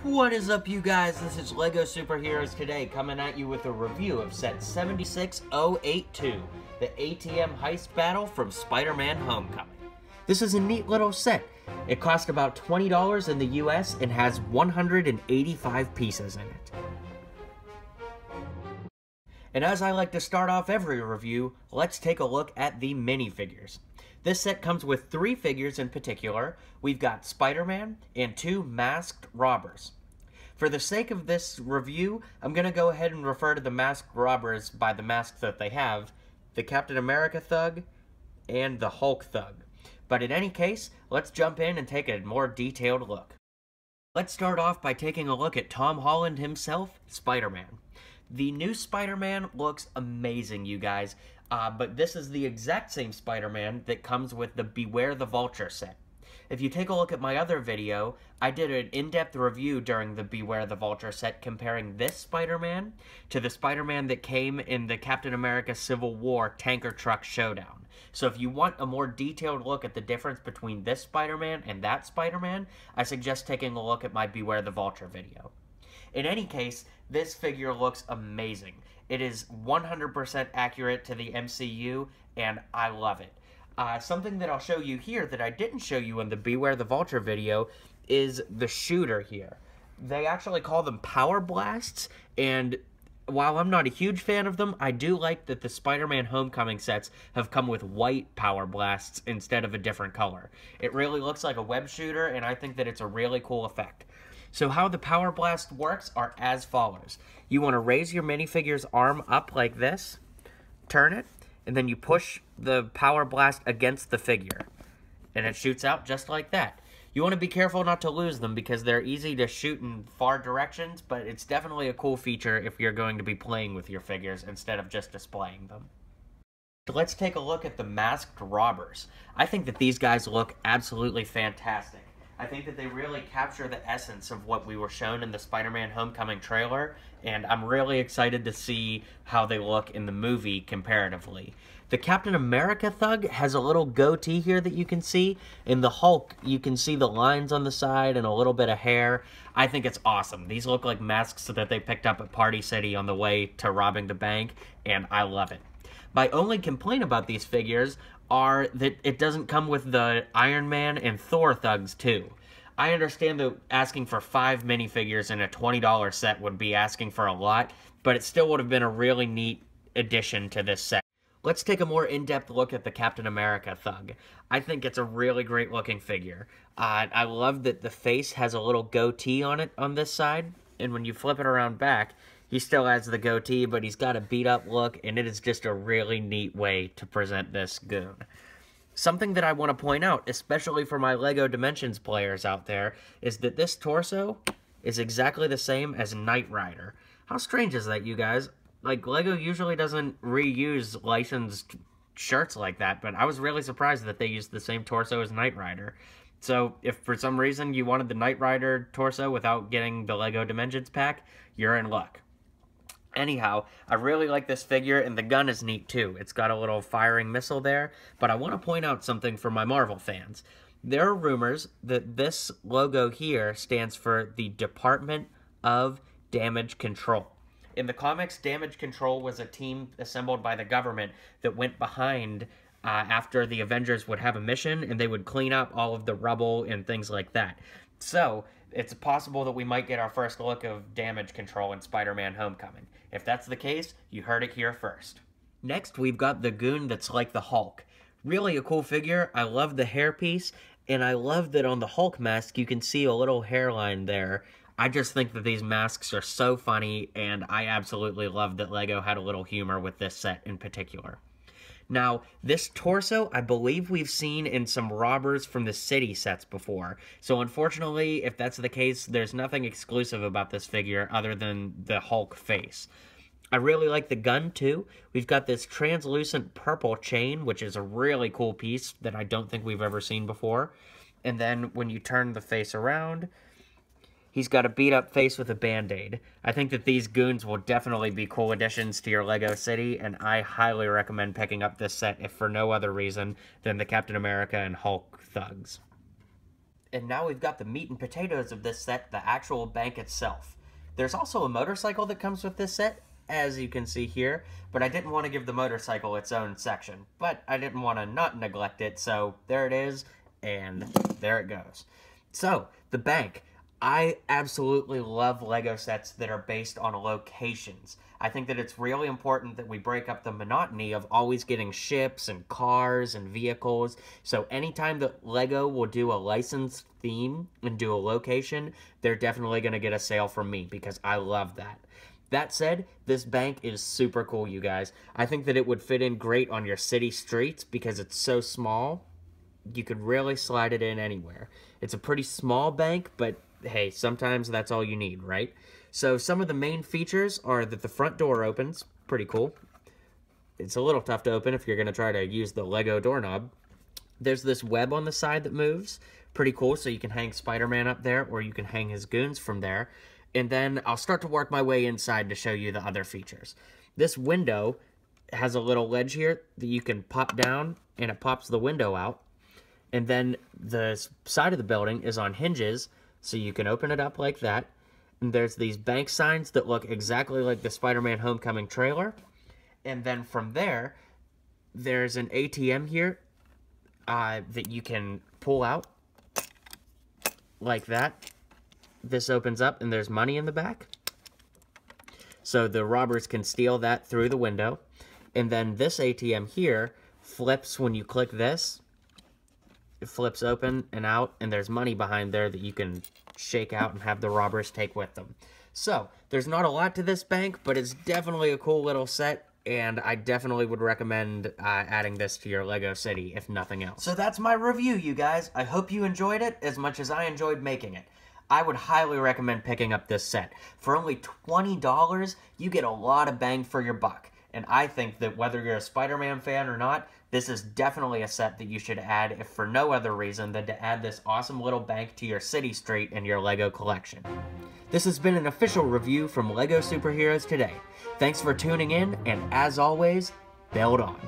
What is up, you guys? This is LEGO Superheroes Today, coming at you with a review of set 76082, the ATM Heist battle from Spider-Man Homecoming. This is a neat little set. It cost about $20 in the US and has 185 pieces in it. And as I like to start off every review, let's take a look at the minifigures. This set comes with 3 figures in particular. We've got Spider-Man and 2 masked robbers. For the sake of this review, I'm going to go ahead and refer to the masked robbers by the masks that they have, the Captain America thug and the Hulk thug. But in any case, let's jump in and take a more detailed look. Let's start off by taking a look at Tom Holland himself, Spider-Man. The new Spider-Man looks amazing, you guys. But this is the exact same Spider-Man that comes with the Beware the Vulture set. If you take a look at my other video, I did an in-depth review during the Beware the Vulture set comparing this Spider-Man to the Spider-Man that came in the Captain America Civil War Tanker Truck Showdown. So if you want a more detailed look at the difference between this Spider-Man and that Spider-Man, I suggest taking a look at my Beware the Vulture video. In any case, this figure looks amazing. It is 100% accurate to the MCU, and I love it. Something that I'll show you here that I didn't show you in the Beware the Vulture video is the shooter here. They actually call them power blasts, and while I'm not a huge fan of them, I do like that the Spider-Man Homecoming sets have come with white power blasts instead of a different color. It really looks like a web shooter, and I think that it's a really cool effect. So how the Power Blast works are as follows. You want to raise your minifigure's arm up like this, turn it, and then you push the Power Blast against the figure. And it shoots out just like that. You want to be careful not to lose them because they're easy to shoot in far directions, but it's definitely a cool feature if you're going to be playing with your figures instead of just displaying them. Let's take a look at the masked robbers. I think that these guys look absolutely fantastic. I think that they really capture the essence of what we were shown in the Spider-Man Homecoming trailer, and I'm really excited to see how they look in the movie comparatively. The Captain America thug has a little goatee here that you can see. In the Hulk, you can see the lines on the side and a little bit of hair. I think it's awesome. These look like masks that they picked up at Party City on the way to robbing the bank, and I love it. My only complaint about these figures are that it doesn't come with the Iron Man and Thor thugs too. I understand that asking for 5 minifigures in a $20 set would be asking for a lot, but it still would have been a really neat addition to this set. Let's take a more in-depth look at the Captain America thug. I think it's a really great looking figure. I love that the face has a little goatee on it on this side, and when you flip it around back, he still has the goatee, but he's got a beat-up look, and it is just a really neat way to present this goon. Something that I want to point out, especially for my LEGO Dimensions players out there, is that this torso is exactly the same as Knight Rider. How strange is that, you guys? Like, LEGO usually doesn't reuse licensed shirts like that, but I was really surprised that they used the same torso as Knight Rider. So, if for some reason you wanted the Knight Rider torso without getting the LEGO Dimensions pack, you're in luck. Anyhow, I really like this figure, and the gun is neat too. It's got a little firing missile there, but I want to point out something for my Marvel fans. There are rumors that this logo here stands for the Department of Damage Control. In the comics, Damage Control was a team assembled by the government that went behind after the Avengers would have a mission, and they would clean up all of the rubble and things like that. So, it's possible that we might get our first look of Damage Control in Spider-Man Homecoming. If that's the case, you heard it here first. Next, we've got the goon that's like the Hulk. Really a cool figure. I love the hairpiece, and I love that on the Hulk mask you can see a little hairline there. I just think that these masks are so funny, and I absolutely love that LEGO had a little humor with this set in particular. Now, this torso, I believe we've seen in some Robbers from the City sets before. So, unfortunately, if that's the case, there's nothing exclusive about this figure other than the Hulk face. I really like the gun, too. We've got this translucent purple chain, which is a really cool piece that I don't think we've ever seen before. And then, when you turn the face around, he's got a beat-up face with a Band-Aid. I think that these goons will definitely be cool additions to your LEGO City, and I highly recommend picking up this set if for no other reason than the Captain America and Hulk thugs. And now we've got the meat and potatoes of this set, the actual bank itself. There's also a motorcycle that comes with this set, as you can see here, but I didn't want to give the motorcycle its own section. But I didn't want to not neglect it, so there it is, and there it goes. So, the bank. I absolutely love Lego sets that are based on locations. I think that it's really important that we break up the monotony of always getting ships and cars and vehicles. So anytime that Lego will do a licensed theme and do a location, they're definitely going to get a sale from me because I love that. That said, this bank is super cool, you guys. I think that it would fit in great on your city streets because it's so small. You could really slide it in anywhere. It's a pretty small bank, but hey, sometimes that's all you need, right? So some of the main features are that the front door opens. Pretty cool. It's a little tough to open if you're going to try to use the Lego doorknob. There's this web on the side that moves. Pretty cool, so you can hang Spider-Man up there, or you can hang his goons from there. And then I'll start to work my way inside to show you the other features. This window has a little ledge here that you can pop down, and it pops the window out. And then the side of the building is on hinges, so you can open it up like that. And there's these bank signs that look exactly like the Spider-Man Homecoming trailer. And then from there, there's an ATM here that you can pull out like that. This opens up and there's money in the back. So the robbers can steal that through the window. And then this ATM here flips when you click this. It flips open and out, and there's money behind there that you can shake out and have the robbers take with them. So, there's not a lot to this bank, but it's definitely a cool little set, and I definitely would recommend adding this to your Lego city, if nothing else. So that's my review, you guys. I hope you enjoyed it as much as I enjoyed making it. I would highly recommend picking up this set. For only $20, you get a lot of bang for your buck. And I think that whether you're a Spider-Man fan or not, this is definitely a set that you should add, if for no other reason than to add this awesome little bank to your city street and your Lego collection. This has been an official review from LEGO Superheroes Today. Thanks for tuning in, and as always, build on.